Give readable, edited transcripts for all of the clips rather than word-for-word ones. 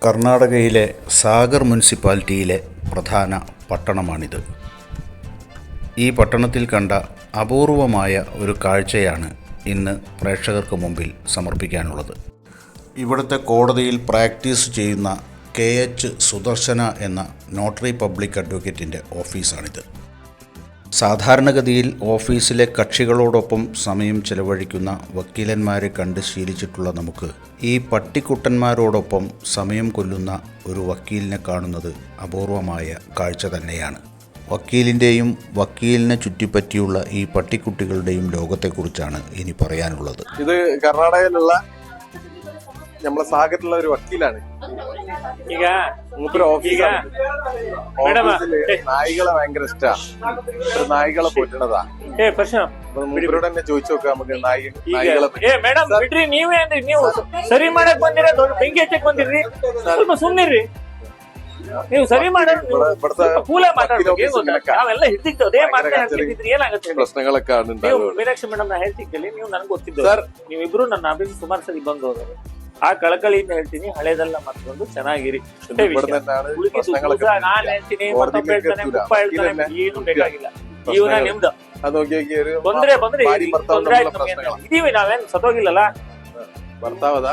കർണാടകയിലെ സാഗർ മുനിസിപ്പാലിറ്റിയിലെ പ്രധാന പട്ടണമാണിത്. ഈ പട്ടണത്തിൽ കണ്ട അപൂർവമായ ഒരു കാഴ്ചയാണ് ഇന്ന് പ്രേക്ഷകർക്ക് മുമ്പിൽ സമർപ്പിക്കാനുള്ളത്. ഇവിടുത്തെ കോടതിയിൽ പ്രാക്ടീസ് ചെയ്യുന്ന KH സുദർശന എന്ന നോട്ടറി പബ്ലിക് അഡ്വക്കേറ്റിൻ്റെ ഓഫീസാണിത്. സാധാരണഗതിയിൽ ഓഫീസിലെ കക്ഷികളോടൊപ്പം സമയം ചെലവഴിക്കുന്ന വക്കീലന്മാരെ കണ്ട് ശീലിച്ചിട്ടുള്ള നമുക്ക് ഈ പട്ടിക്കുട്ടന്മാരോടൊപ്പം സമയം കൊല്ലുന്ന ഒരു വക്കീലിനെ കാണുന്നത് അപൂർവമായ കാഴ്ച തന്നെയാണ്. വക്കീലിൻ്റെയും വക്കീലിനെ ചുറ്റിപ്പറ്റിയുള്ള ഈ പട്ടിക്കുട്ടികളുടെയും ലോകത്തെക്കുറിച്ചാണ് ഇനി പറയാനുള്ളത്. ഇത് കർണാടകയിലുള്ള നമ്മളെ സാഗറിലുള്ള ഒരു വക്കീലാണ്. നായികളെ ഭയങ്കര ഇഷ്ടമാണ്. നായികളെ പോറ്റുന്നതാ. മൂപ്പരോട് തന്നെ ചോദിച്ചു നോക്കാം നമുക്ക് നായികളെ ಸರಿ ಮಾಡಕ್ ಬಂದಿರ ಬೆಂಕಿ ಹಚ್ಚಕ್ ಬಂದಿರ್ರಿ, ಸ್ವಲ್ಪ ಸುಮ್ನಿರ್ರಿ. ನೀವು ಸರಿ ಕೂಲ ನಾವೆಲ್ಲ ಹಿಡ್ತಿತ್ತು ಅದೇ ಮಾತಾಡ್ತಿದ್ರಿ. ಏನಾಗುತ್ತೆ ಪ್ರಶ್ನೆಗಳಕ್ಕೆ ಮೀನಾಕ್ಷಿ ಮೇಡಮ್ ನಾ ಹೇಳ್ತಿದ್ದಲ್ಲಿ ನೀವು ನನ್ಗೆ ಗೊತ್ತಿದ್ದು ನೀವಿಬ್ರು ನನ್ನ ಆಫೀಸ್ ಸುಮಾರು ಸರಿ ಬಂದವರು. ಆ ಕಳಕಳಿಯಿಂದ ಹೇಳ್ತೀನಿ, ಹಳೇದೆಲ್ಲ ಮತ್ತೊಂದು ಚೆನ್ನಾಗಿರಿ. ನಾನ್ ಹೇಳ್ತೀನಿ ಮತ್ತೊಬ್ಬ ಹೇಳ್ತಾನೆ, ಕುಪ್ಪ ಹೇಳ್ತಾನೆ, ಏನು ಬೇಕಾಗಿಲ್ಲ. ಜೀವನ ನಿಮ್ದು. ತೊಂದ್ರೆ ಬಂದ್ರೆ ಇದೀವಿ, ನಾವೇನ್ ಸತ್ತೋಗಿಲ್ಲಲ್ಲ. ಬರ್ತಾವದ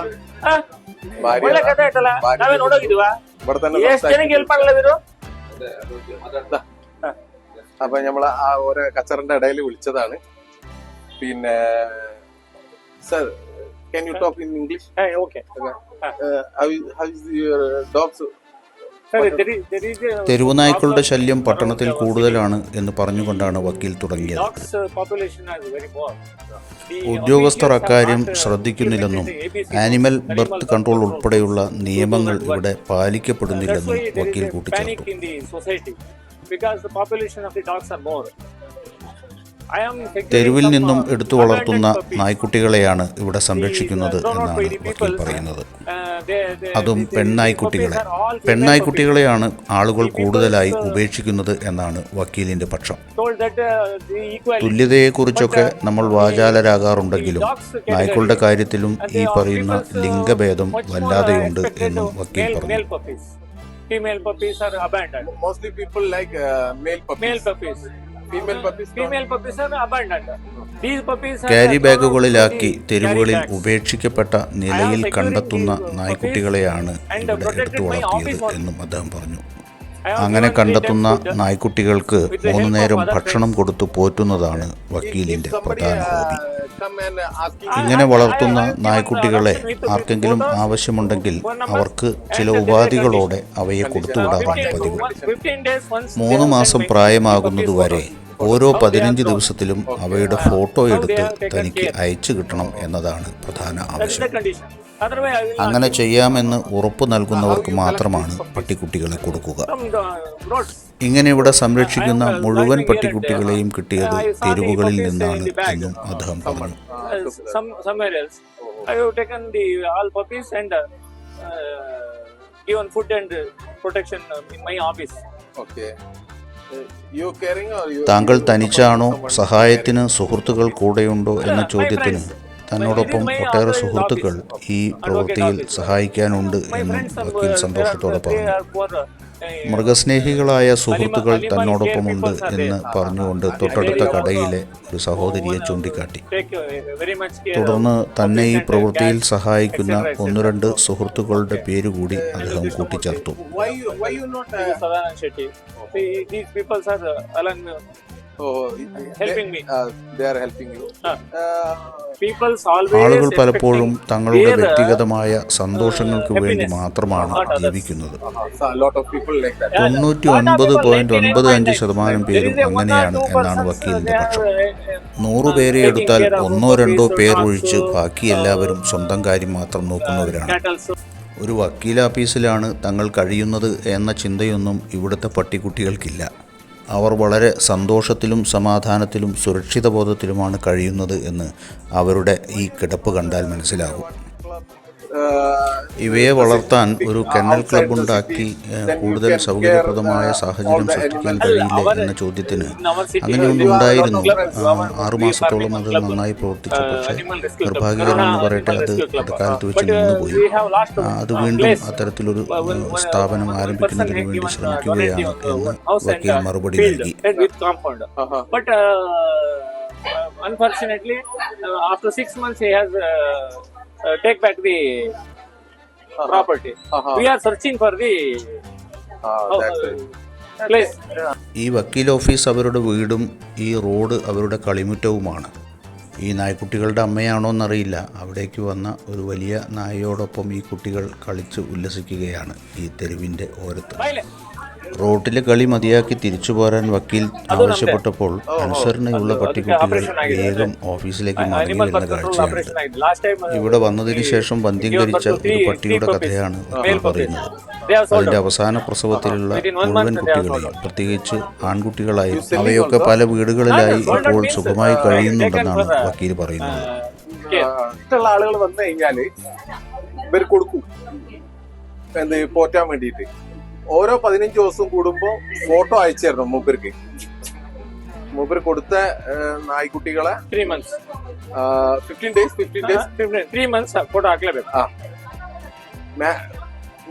ಒಳ್ಳೆ ಕಥೆ ಆಯ್ತಲ್ಲ, ನಾವೇ ನೋಡೋಗಿದೀವ. ಎಷ್ಟು ಜನಕ್ಕೆ ಹೆಲ್ಪ್ ಮಾಡಲ್ಲದಿರು. അപ്പൊ നമ്മള് ആ ഓരോ കച്ചറിന്റെ ഇടയിൽ വിളിച്ചതാണ്. പിന്നെ sir, can you talk in English? Okay. How is your dogs? തെരുവുനായ്ക്കളുടെ ശല്യം പട്ടണത്തിൽ കൂടുതലാണ് എന്ന് പറഞ്ഞുകൊണ്ടാണ് വക്കീൽ തുടങ്ങിയത്. ഉദ്യോഗസ്ഥർ അക്കാര്യം ശ്രദ്ധിക്കുന്നില്ലെന്നും ആനിമൽ ബർത്ത് കൺട്രോൾ ഉൾപ്പെടെയുള്ള നിയമങ്ങൾ ഇവിടെ പാലിക്കപ്പെടുന്നില്ലെന്നും വക്കീൽ കൂട്ടിച്ചേർത്തു. തെരുവിൽ നിന്നും എടുത്തു വളർത്തുന്ന നായ്ക്കുട്ടികളെയാണ് ഇവിടെ സംരക്ഷിക്കുന്നത് എന്നാണ് വക്കീൽ പറയുന്നത്. അതും പെൺനായ്ക്കുട്ടികളെ. പെൺനായ്ക്കുട്ടികളെയാണ് ആളുകൾ കൂടുതലായി ഉപേക്ഷിക്കുന്നത് എന്നാണ് വക്കീലിന്റെ പക്ഷം. തുല്യതയെക്കുറിച്ചൊക്കെ നമ്മൾ വാചാലരാകാറുണ്ടെങ്കിലും നായ്ക്കളുടെ കാര്യത്തിലും ഈ പറയുന്ന ലിംഗഭേദം വല്ലാതെയുണ്ട് എന്നും വക്കീൽ പറഞ്ഞു. ക്യാരി ബാഗുകളിലാക്കി തെരുവുകളിൽ ഉപേക്ഷിക്കപ്പെട്ട നിലയിൽ കണ്ടെത്തുന്ന നായ്ക്കുട്ടികളെയാണ് ഇവിടെ എടുത്തു വളർത്തിയത് എന്നും അദ്ദേഹം പറഞ്ഞു. അങ്ങനെ കണ്ടെത്തുന്ന നായ്ക്കുട്ടികൾക്ക് 3 നേരം ഭക്ഷണം കൊടുത്തു പോറ്റുന്നതാണ് വക്കീലിന്റെ പ്രധാന ഹോബി. ഇങ്ങനെ വളർത്തുന്ന നായ്ക്കുട്ടികളെ ആർക്കെങ്കിലും ആവശ്യമുണ്ടെങ്കിൽ അവർക്ക് ചില ഉപാധികളോടെ അവയെ കൊടുത്തുവിടാറാണ് പതിവ്. 3 മാസം പ്രായമാകുന്നതുവരെ ഓരോ 15 ദിവസത്തിലും അവയുടെ ഫോട്ടോ എടുത്ത് തനിക്ക് അയച്ചു കിട്ടണം എന്നതാണ് പ്രധാന ആവശ്യം. അങ്ങനെ ചെയ്യാമെന്ന് ഉറപ്പു നൽകുന്നവർക്ക് മാത്രമാണ് പട്ടിക്കുട്ടികളെ കൊടുക്കുക. ഇങ്ങനെ ഇവിടെ സംരക്ഷിക്കുന്ന മുഴുവൻ പട്ടിക്കുട്ടികളെയും കിട്ടിയത് തെരുവുകളിൽ നിന്നാണ് എന്നും അദ്ദേഹം പറഞ്ഞു. താങ്കൾ തനിച്ചാണോ, സഹായത്തിന് സുഹൃത്തുക്കൾ കൂടെയുണ്ടോ എന്ന ചോദ്യത്തിന് തന്നോടൊപ്പം ഒട്ടേറെ സുഹൃത്തുക്കൾ ഈ പ്രവൃത്തിയിൽ സഹായിക്കാനുണ്ട് എന്നും വക്കീൽ സന്തോഷത്തോടെ പറഞ്ഞു. മൃഗസ്നേഹികളായ സുഹൃത്തുക്കൾ തന്നോടൊപ്പമുണ്ട് എന്ന് പറഞ്ഞുകൊണ്ട് തൊട്ടടുത്ത കടയിലെ ഒരു സഹോദരിയെ ചൂണ്ടിക്കാട്ടി. തുടർന്ന് തന്നെ ഈ പ്രവൃത്തിയിൽ സഹായിക്കുന്ന 1-2 സുഹൃത്തുക്കളുടെ പേരുകൂടി അദ്ദേഹം കൂട്ടിച്ചേർത്തു. ആളുകൾ പലപ്പോഴും തങ്ങളുടെ വ്യക്തിഗതമായ സന്തോഷങ്ങൾക്ക് വേണ്ടി മാത്രമാണ് ജീവിക്കുന്നത്. 99.95% പേരും അങ്ങനെയാണ് എന്നാണ് വക്കീലിന്റെ പക്ഷം. 100 പേരെ എടുത്താൽ 1-2 പേർ ഒഴിച്ച് ബാക്കി എല്ലാവരും സ്വന്തം കാര്യം മാത്രം നോക്കുന്നവരാണ്. ഒരു വക്കീലാഫീസിലാണ് തങ്ങൾ കഴിയുന്നത് എന്ന ചിന്തയൊന്നും ഇവിടുത്തെ പട്ടിക്കുട്ടികൾക്കില്ല. അവർ വളരെ സന്തോഷത്തിലും സമാധാനത്തിലും സുരക്ഷിത ബോധത്തിലുമാണ് കഴിയുന്നത് എന്ന് അവരുടെ ഈ കിടപ്പ് കണ്ടാൽ മനസ്സിലാകും. ഇവയെ വളർത്താൻ ഒരു കെന്നൽ ക്ലബ് ഉണ്ടാക്കി കൂടുതൽ സൗകര്യപ്രദമായ സാഹചര്യം സൃഷ്ടിക്കാൻ കഴിയില്ലേ എന്ന ചോദ്യത്തിന് അങ്ങനെയൊന്നും ഉണ്ടായിരുന്നു. 6 മാസത്തോളം അത് നന്നായി പ്രവർത്തിച്ചു. പക്ഷേ നിർഭാഗ്യകരം എന്ന് പറയട്ടെ, അത് കാലത്ത് വെച്ച് നിന്നുപോയി. അത് വീണ്ടും അത്തരത്തിലൊരു സ്ഥാപനം ആരംഭിക്കുന്നതിന് വേണ്ടി ശ്രമിക്കുകയാണ് എന്ന് വക്കീൽ മറുപടി നൽകി. Unfortunately, after 6 months, he has take back the property. We are searching for the place. ഈ വക്കീൽ ഓഫീസ് അവരുടെ വീടും ഈ റോഡ് അവരുടെ കളിമുറ്റവുമാണ്. ഈ നായ്ക്കുട്ടികളുടെ അമ്മയാണോ എന്നറിയില്ല. അവിടേക്ക് വന്ന ഒരു വലിയ നായയോടൊപ്പം ഈ കുട്ടികൾ കളിച്ച് ഉല്ലസിക്കുകയാണ് ഈ തെരുവിൻ്റെ ഓരത്ത്. റോട്ടിലെ കളി മതിയാക്കി തിരിച്ചു പോരാൻ വക്കീൽ ആവശ്യപ്പെട്ടപ്പോൾ അനുസരണയുള്ള പട്ടിക്കുട്ടികൾ വേഗം ഓഫീസിലേക്ക് മടങ്ങി വരുന്ന കാഴ്ചയാണ്. ഇവിടെ വന്നതിന് ശേഷം ബന്ധ്യംകരിച്ച ഒരു പട്ടിയുടെ കഥയാണ് വക്കീൽ പറയുന്നത്. അതിൻ്റെ അവസാന പ്രസവത്തിലുള്ള മുഴുവൻ കുട്ടികളെയും, പ്രത്യേകിച്ച് ആൺകുട്ടികളായും, അവയൊക്കെ പല വീടുകളിലായി ഇപ്പോൾ സുഖമായി കഴിയുന്നുണ്ടെന്നാണ് വക്കീൽ പറയുന്നത്. ഇഷ്ടമുള്ള ആളുകൾ വന്നു കഴിഞ്ഞാല് ഇവർ കൊടുക്കും എന്ത് പോറ്റാൻ വേണ്ടിയിട്ട്. ഓരോ 15 ദിവസം കൂടുമ്പോ ഫോട്ടോ അയച്ചു തരണം മൂപ്പർക്ക്. മൂപ്പർ കൊടുത്ത നായ്ക്കുട്ടികളെ 3 months 15 days 3 months ഫോട്ടോ ആക്കില്ല.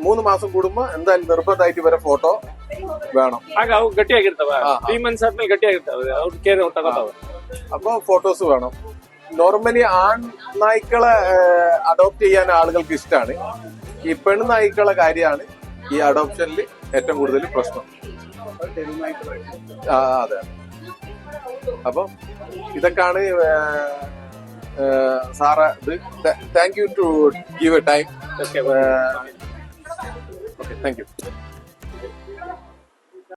3 മാസം കൂടുമ്പോ എന്തായാലും നിർബന്ധമായിട്ട് ഇവരെ ഫോട്ടോ വേണം. ಗಟ್ಟಿಯಾಗಿರ್ತವೆ 3 months ಆದ್ಮೇಲೆ ಗಟ್ಟಿಯಾಗಿರ್ತವೆ. ಅವ್ರ ಕೇರ್ ತಗೋತಾವೆ. അപ്പൊ ഫോട്ടോസ് വേണം. നോർമലി ആൺ നായ്ക്കളെ അഡോപ്റ്റ് ചെയ്യാൻ ആളുകൾക്ക് ഇഷ്ടമാണ്. ഈ പെണ്ണ് നായ്ക്കളെ കാര്യമാണ് ഈ അഡോപ്ഷനിൽ ഏറ്റവും കൂടുതൽ പ്രശ്നം. അതെ. അപ്പൊ ഇതൊക്കെയാണ് സാറ് ഇത്. Thank you to give a time. Okay, thank U.